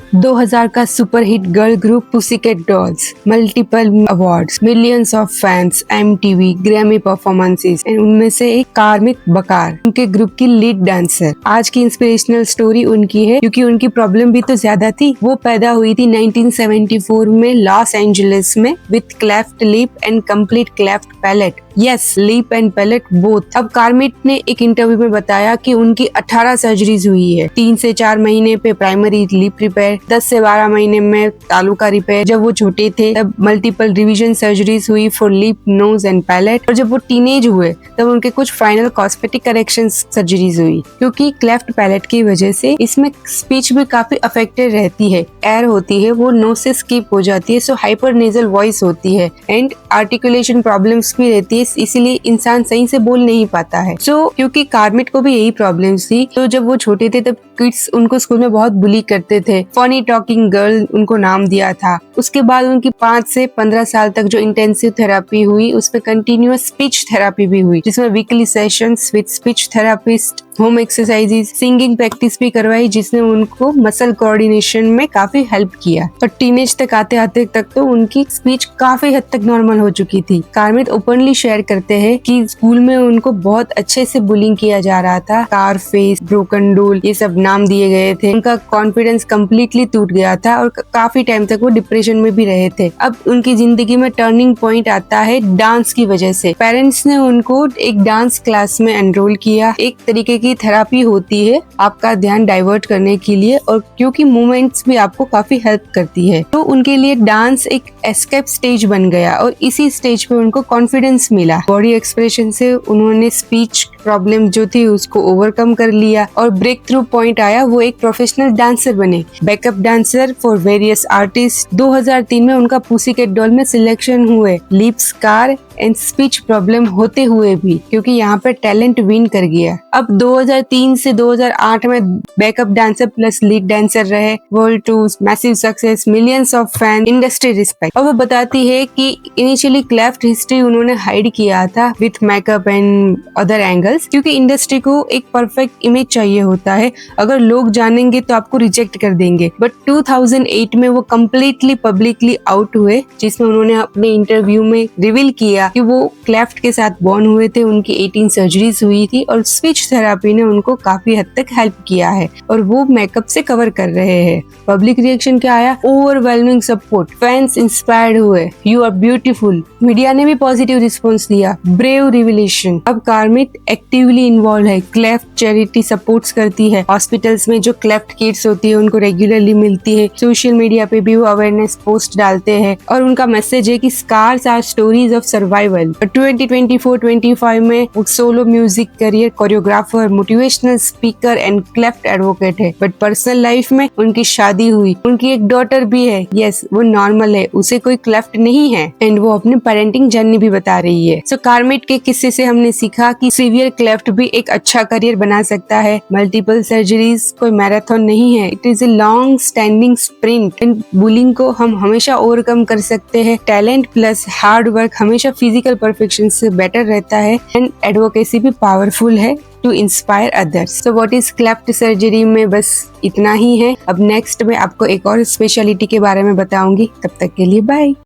2000 का superhit girl group Pussycat Dolls, multiple awards, millions of fans, MTV, Grammy performances, उनमें से एक कार्मिक बकार उनके ग्रुप की लीड डांसर। आज की इंस्पिरेशनल स्टोरी उनकी है, क्योंकि उनकी प्रॉब्लम भी तो ज्यादा थी। वो पैदा हुई थी 1974 में लॉस एंजलिस में with cleft lip and complete cleft palate. Yes, lip and palate both. अब कार्मिक ने एक इंटरव्यू में बताया कि उनकी 18 सर्जरीज हुई है। 3 से 4 महीने पे प्राइमरी लिप रिपेयर, 10 से 12 महीने में तालू का रिपेयर। जब वो छोटे थे तब मल्टीपल रिवीजन सर्जरीज हुई for lip, nose and palate. और जब वो टीनेज हुए तब उनके कुछ फाइनल कॉस्मेटिक करेक्शन सर्जरीज हुई, क्योंकि क्लेफ्ट पैलेट की वजह से इसमें स्पीच भी काफी अफेक्टेड रहती है। एयर होती है वो नोज से स्किप हो जाती है, सो हाइपर नेजल वॉइस होती है एंड आर्टिकुलेशन प्रॉब्लम्स भी रहती है, इसीलिए इंसान सही से बोल नहीं पाता है। सो क्योंकि कार्मिक को भी यही प्रॉब्लम्स थी, तो जब वो छोटे थे तब किड्स उनको स्कूल में बहुत बुली करते थे। फनी टॉकिंग गर्ल उनको नाम दिया था। उसके बाद उनकी 5 से 15 साल तक जो इंटेंसिव थेरेपी हुई, उसमें कंटिन्यूअस स्पीच थेरेपी भी हुई, जिसमें weekly sessions with speech therapist, home exercises, singing practice भी करवाई, जिसने उनको मसल कोऑर्डिनेशन में काफी हेल्प किया। और टीनेज तक आते आते तक तो उनकी स्पीच काफी हद तक नॉर्मल हो चुकी थी। कार्मिक ओपनली शेयर करते हैं कि स्कूल में उनको बहुत अच्छे से बुलिंग किया जा रहा था। कार फेस, ब्रोकन डोल, ये सब नाम दिए गए थे। उनका कॉन्फिडेंस कम्प्लीटली टूट गया था और काफी टाइम तक वो डिप्रेशन में भी रहे थे। अब उनकी जिंदगी में टर्निंग पॉइंट आता है डांस की वजह से। पेरेंट्स ने उनको एक डांस क्लास में एनरोल किया। एक तरीके की थेरेपी होती है आपका ध्यान डाइवर्ट करने के लिए, और क्योंकि मूवमेंट्स भी आपको काफी हेल्प करती है, तो उनके लिए डांस एक एस्केप स्टेज बन गया और इसी स्टेज पे उनको कॉन्फिडेंस मिला। बॉडी एक्सप्रेशन से उन्होंने स्पीच प्रॉब्लम जो थी उसको ओवरकम कर लिया और ब्रेक थ्रू पॉइंट आया, वो एक प्रोफेशनल डांसर बने, backup dancer for various artist. 2003 में उनका पुसीकैट डॉल में सिलेक्शन हुए, lip scar and speech problem होते हुए भी, क्योंकि यहाँ पे टैलेंट विन कर गया। अब 2003 से 2008 में backup dancer plus lead dancer रहे। World tours, massive success, millions of fan, industry respect. और वो बताती है कि इनिशियली क्लेफ्ट हिस्ट्री उन्होंने हाइड किया था with makeup and other angles, क्योंकि इंडस्ट्री को एक परफेक्ट इमेज चाहिए होता है। अगर लोग जानेंगे तो आपको रिजेक्ट कर देंगे। बट 2008 में वो कम्प्लीटली पब्लिकली आउट हुए, जिसमें उन्होंने अपने इंटरव्यू में रिवील किया कि वो क्लेफ्ट के साथ बॉर्न हुए थे। उनकी 18 सर्जरीज हुई थी और स्पीच थेरेपी ने उनको काफी हद तक हेल्प किया है और वो मेकअप से कवर कर रहे हैं। पब्लिक रिएक्शन क्या आया? ओवरवेलमिंग सपोर्ट, फैंस इंस्पायर्ड हुए, यू आर ब्यूटीफुल। मीडिया ने भी पॉजिटिव रिस्पॉन्स दिया, ब्रेव रिविलेशन। अब कार्मिक एक्टिवली इन्वॉल्व है, क्लेफ्ट चैरिटी सपोर्ट्स करती है, हॉस्पिटल्स में जो क्लेफ्ट किड्स होती है उनको रेगुलरली मिलती है, सोशल मीडिया पे भी वो अवेयरनेस पोस्ट डालते हैं और उनका मैसेज है कि scars are stories of survival. 2024-25 में वो solo music career, choreographer, motivational speaker and cleft advocate है। बट पर्सनल लाइफ में उनकी शादी हुई, उनकी एक डॉटर भी है। यस, वो नॉर्मल है, उसे कोई क्लेफ्ट नहीं है एंड वो अपनी पेरेंटिंग जर्नी भी बता रही है। सो कार्मिक के किस्से से हमने सीखा कि सीवियर क्लेफ्ट भी एक अच्छा करियर बना सकता है। मल्टीपल सर्जरीज कोई मैराथन नहीं है, it is a long standing sprint and bullying को हम हमेशा ओवरकम कर सकते हैं। टैलेंट प्लस हार्ड वर्क हमेशा फिजिकल परफेक्शन से बेटर रहता है एंड एडवोकेसी भी पावरफुल है to inspire others. So what is cleft surgery में बस इतना ही है। अब नेक्स्ट में आपको एक और स्पेशलिटी के बारे में बताऊंगी। तब तक के लिए बाय।